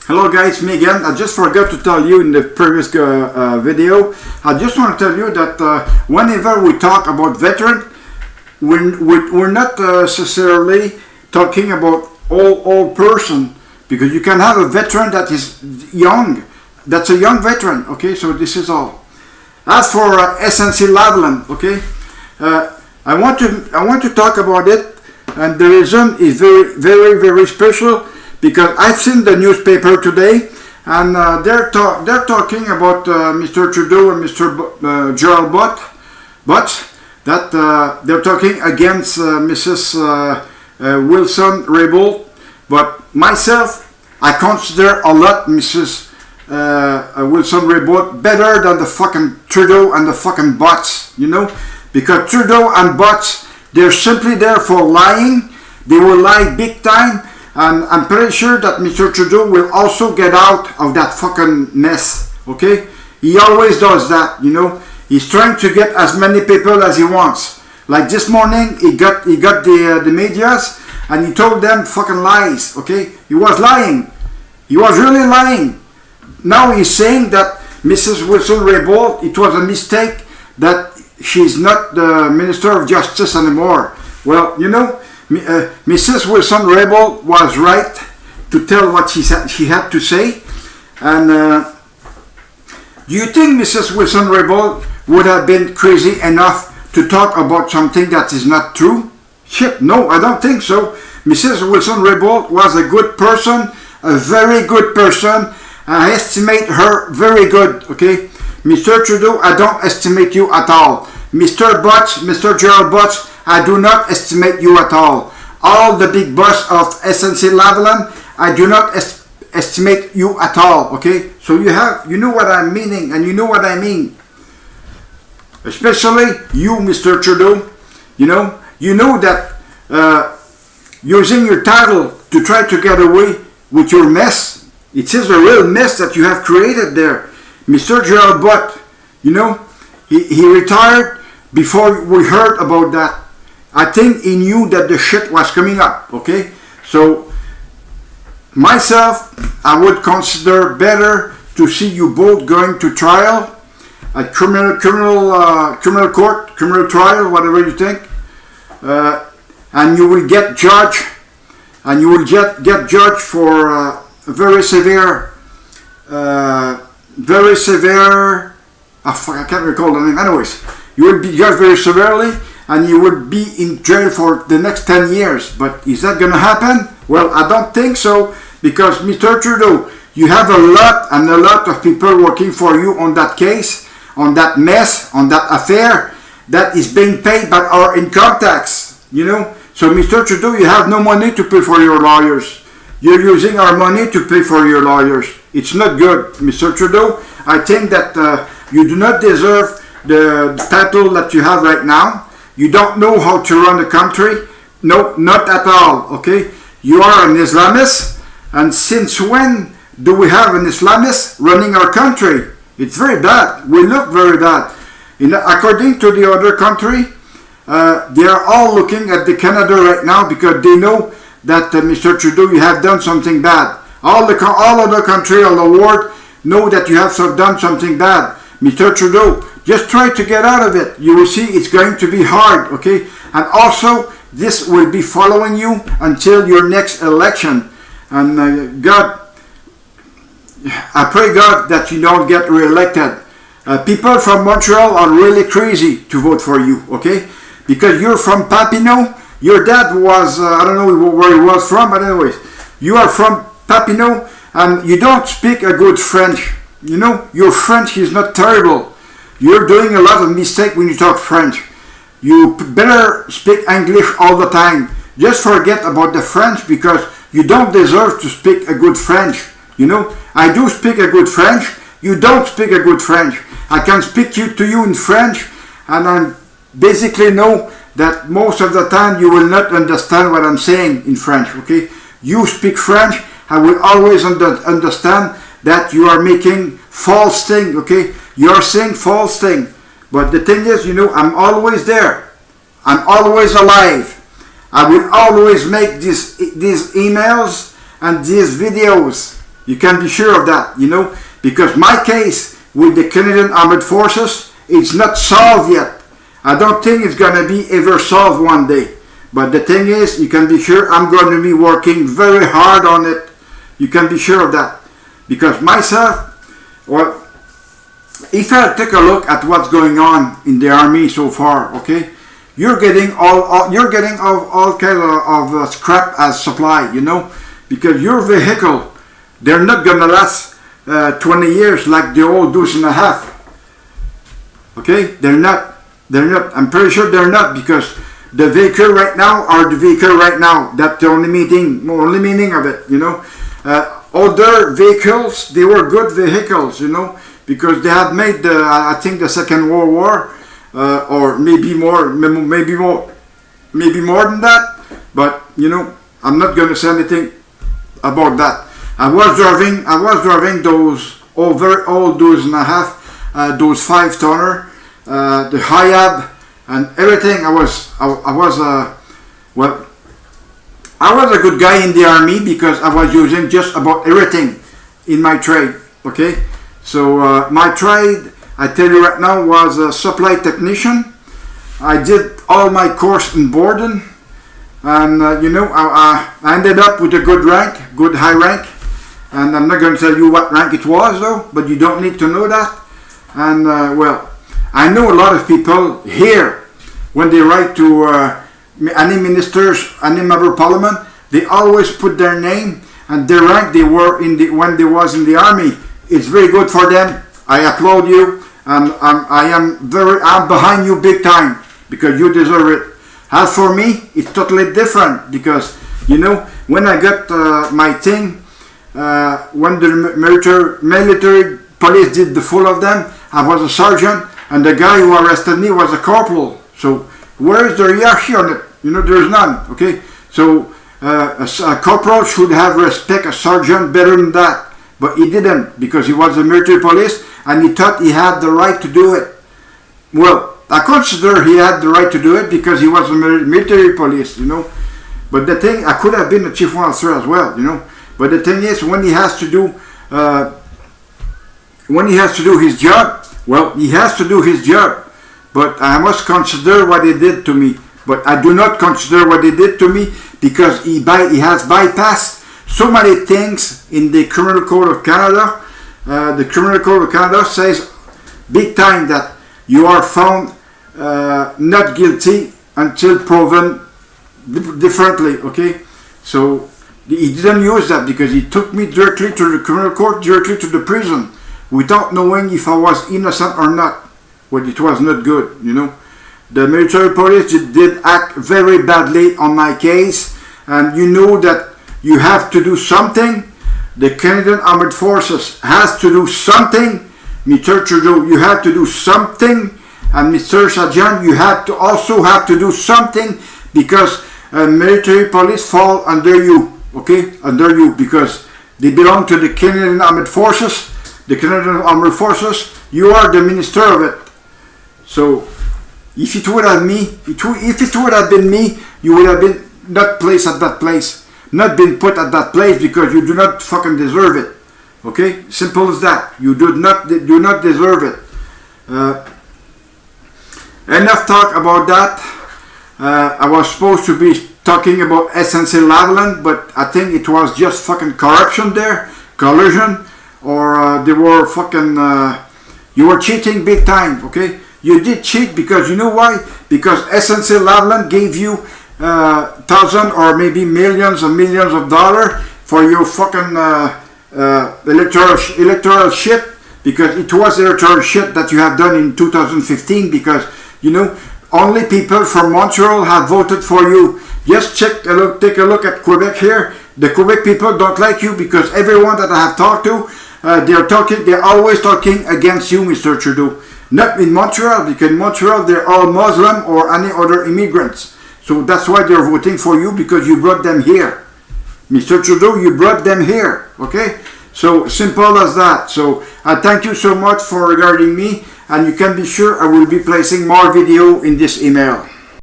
Hello guys, me again. I just forgot to tell you in the previous video. I just want to tell you that whenever we talk about veteran, we're not necessarily talking about old person, because you can have a veteran that is young. That's a young veteran. Okay, so this is all. As for SNC Lavalin, okay, I want to talk about it, and the reason is very special. Because I've seen the newspaper today, and they're talking about Mr. Trudeau and Mr. Gerald Butts, that they're talking against Mrs. Wilson-Raybould. But myself, I consider a lot Mrs. Wilson-Raybould better than the fucking Trudeau and the fucking Butts, you know? Because Trudeau and Butts, they're simply there for lying. They will lie big time. And I'm pretty sure that Mr. Trudeau will also get out of that fucking mess, okay? He always does that, you know? He's trying to get as many people as he wants. Like this morning, he got the medias, and he told them fucking lies, okay? He was lying. He was really lying. Now he's saying that Mrs. Wilson-Raybould, it was a mistake that she's not the Minister of Justice anymore. Well, you know, Mrs. Wilson-Raybould was right to tell what she had to say. And do you think Mrs. Wilson-Raybould would have been crazy enough to talk about something that is not true? Shit, no, I don't think so. Mrs. Wilson-Raybould was a good person, a very good person. I estimate her very good, okay? Mr. Trudeau, I don't estimate you at all. Mr. Butts, Mr. Gerald Butts, I do not estimate you at all. All the big boss of SNC Lavalin, I do not estimate you at all, okay? So you know what I'm meaning, and you know what I mean. Especially you, Mr. Trudeau, you know that using your title to try to get away with your mess, it is a real mess that you have created there. Mr. Gerald Butts, you know, he retired before we heard about that. I think he knew that the shit was coming up, okay? So, myself, I would consider better to see you both going to trial, at criminal court, criminal trial, whatever you think, and you will get judged, and you will get judged for very severe, I can't recall the name. Anyways, you will be judged very severely, and you will be in jail for the next 10 years. But is that going to happen? Well, I don't think so, because Mr. Trudeau, you have a lot of people working for you on that case, on that mess, on that affair, that is being paid by our income tax, you know? So, Mr. Trudeau, you have no money to pay for your lawyers. You're using our money to pay for your lawyers. It's not good, Mr. Trudeau. I think that you do not deserve the title that you have right now. You don't know how to run the country. No, not at all, okay? You are an Islamist, and since when do we have an Islamist running our country? It's very bad. We look very bad. According to the other country, they are all looking at the Canada right now because they know that Mr. Trudeau, you have done something bad. All other countries all the world know that you have done something bad. Mr. Trudeau, just try to get out of it. You will see it's going to be hard, okay? And also, this will be following you until your next election. And God, I pray God that you don't get re-elected. People from Montreal are really crazy to vote for you, okay? Because you're from Papineau. Your dad was, I don't know where he was from, but anyways, you are from Papineau, and you don't speak a good French. You know, your French is not terrible. You're doing a lot of mistakes when you talk French. You better speak English all the time. Just forget about the French, because you don't deserve to speak a good French. You know, I do speak a good French. You don't speak a good French. I can speak to you in French, and I basically know that most of the time you will not understand what I'm saying in French, okay? You speak French, I will always understand that you are making false thing, okay? You're saying false thing. But the thing is, you know, I'm always there. I'm always alive. I will always make these emails and these videos. You can be sure of that, you know, because my case with the Canadian Armed Forces, it's not solved yet. I don't think it's going to be ever solved one day. But the thing is, you can be sure I'm going to be working very hard on it. You can be sure of that. Because myself, well, if I take a look at what's going on in the army so far, okay, you're getting all kind of scrap as supply, you know, because your vehicle, they're not gonna last 20 years like the old deuce and a half. Okay, they're not. I'm pretty sure they're not, because the vehicle right now are the vehicle right now. That's the only meaning of it, you know. Older vehicles, they were good vehicles, you know, because they had made I think the Second World War, or maybe more than that. But you know, I'm not going to say anything about that. I was driving those very old deuce and a half, those 5-tonner, the Hiab and everything. I was a good guy in the army because I was using just about everything in my trade. Okay, so my trade, I tell you right now, was a supply technician. I did all my course in Borden, and you know, I ended up with a good rank, good high rank. And I'm not going to tell you what rank it was though, but you don't need to know that. And well, I know a lot of people here, when they write to any ministers, any member of parliament, they always put their name and their rank they were in when they was in the army. It's very good for them. I applaud you, and I'm behind you big time, because you deserve it. As for me, it's totally different, because you know, when I got my thing, when the military police did the full of them, I was a sergeant, and the guy who arrested me was a corporal. So where is the hierarchy on it? You know, there's none. Okay, so a corporal should have respect a sergeant better than that, but he didn't, because he was a military police and he thought he had the right to do it. Well, I consider he had the right to do it because he was a military police, you know. But the thing, I could have been a chief officer as well, you know. But the thing is, when he has to do his job, well, he has to do his job. But I must consider what he did to me. But I do not consider what he did to me, because he has bypassed so many things in the Criminal Code of Canada. The Criminal Code of Canada says big time that you are found not guilty until proven differently. Okay, so he didn't use that, because he took me directly to the criminal court, directly to the prison, without knowing if I was innocent or not. Well, it was not good, you know. The military police did act very badly on my case, and you know that you have to do something. The Canadian Armed Forces has to do something. Mr. Trudeau, you have to do something, and Mr. Sajan, you also have to do something, because military police fall under you. Okay, under you, because they belong to the Canadian Armed Forces. The Canadian Armed Forces, you are the minister of it. So, if it would have been me, you would have been not placed at that place, not been put at that place, because you do not fucking deserve it. Okay, simple as that. You do not deserve it. Enough talk about that. I was supposed to be talking about SNC-Lavalin, but I think it was just fucking corruption there, collusion, or they were fucking, you were cheating big time, okay? You did cheat, because you know why? Because SNC-Lavalin gave you thousands or maybe millions and millions of dollars for your fucking electoral shit, because it was electoral shit that you have done in 2015, because, you know, only people from Montreal have voted for you. Just take a look at Quebec here. The Quebec people don't like you, because everyone that I have talked to, they're always talking against you, Mr. Trudeau. Not in Montreal, because in Montreal they're all Muslim or any other immigrants. So that's why they're voting for you, because you brought them here. Mr. Trudeau, you brought them here, okay? So simple as that. So I thank you so much for regarding me, and you can be sure I will be placing more video in this email.